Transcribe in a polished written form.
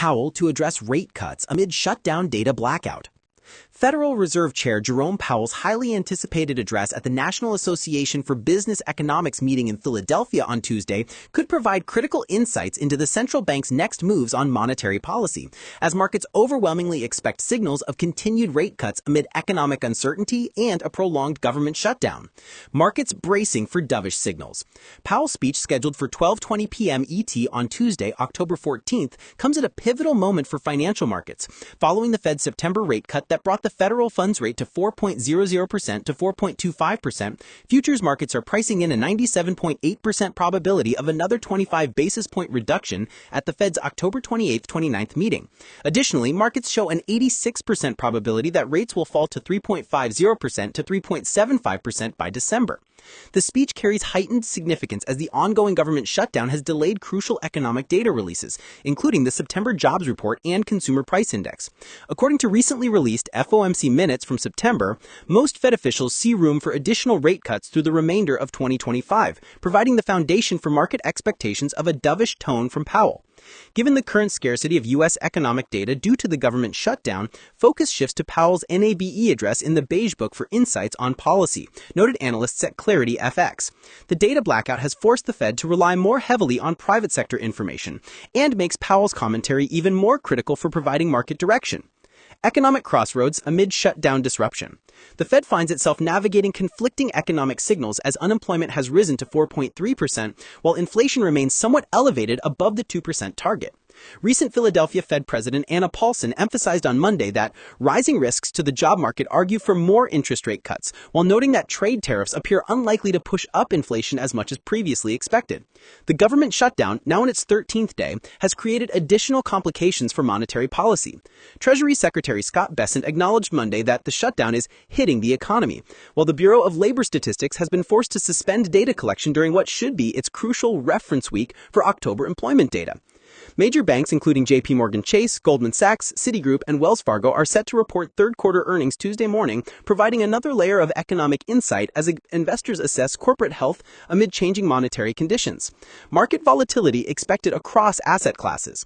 Powell to address rate cuts amid shutdown data blackout. Federal Reserve Chair Jerome Powell's highly anticipated address at the National Association for Business Economics meeting in Philadelphia on Tuesday could provide critical insights into the central bank's next moves on monetary policy, as markets overwhelmingly expect signals of continued rate cuts amid economic uncertainty and a prolonged government shutdown. Markets bracing for dovish signals. Powell's speech, scheduled for 12:20 p.m. ET on Tuesday, October 14th, comes at a pivotal moment for financial markets, following the Fed's September rate cut that brought the federal funds rate to 4.00% to 4.25%, futures markets are pricing in a 97.8% probability of another 25 basis point reduction at the Fed's October 28-29 meeting. Additionally, markets show an 86% probability that rates will fall to 3.50% to 3.75% by December. The speech carries heightened significance as the ongoing government shutdown has delayed crucial economic data releases, including the September jobs report and consumer price index. According to recently released FOMC minutes from September, most Fed officials see room for additional rate cuts through the remainder of 2025, providing the foundation for market expectations of a dovish tone from Powell. Given the current scarcity of U.S. economic data due to the government shutdown, focus shifts to Powell's NABE address in the Beige Book for insights on policy, noted analysts at Clarity FX. The data blackout has forced the Fed to rely more heavily on private sector information and makes Powell's commentary even more critical for providing market direction. Economic crossroads amid shutdown disruption. The Fed finds itself navigating conflicting economic signals as unemployment has risen to 4.3%, while inflation remains somewhat elevated above the 2% target. Recent Philadelphia Fed President Anna Paulson emphasized on Monday that rising risks to the job market argue for more interest rate cuts, while noting that trade tariffs appear unlikely to push up inflation as much as previously expected. The government shutdown, now in its 13th day, has created additional complications for monetary policy. Treasury Secretary Scott Bessent acknowledged Monday that the shutdown is hitting the economy, while the Bureau of Labor Statistics has been forced to suspend data collection during what should be its crucial reference week for October employment data. Major banks including JP Morgan Chase, Goldman Sachs, Citigroup, and Wells Fargo are set to report third-quarter earnings Tuesday morning, providing another layer of economic insight as investors assess corporate health amid changing monetary conditions. Market volatility expected across asset classes.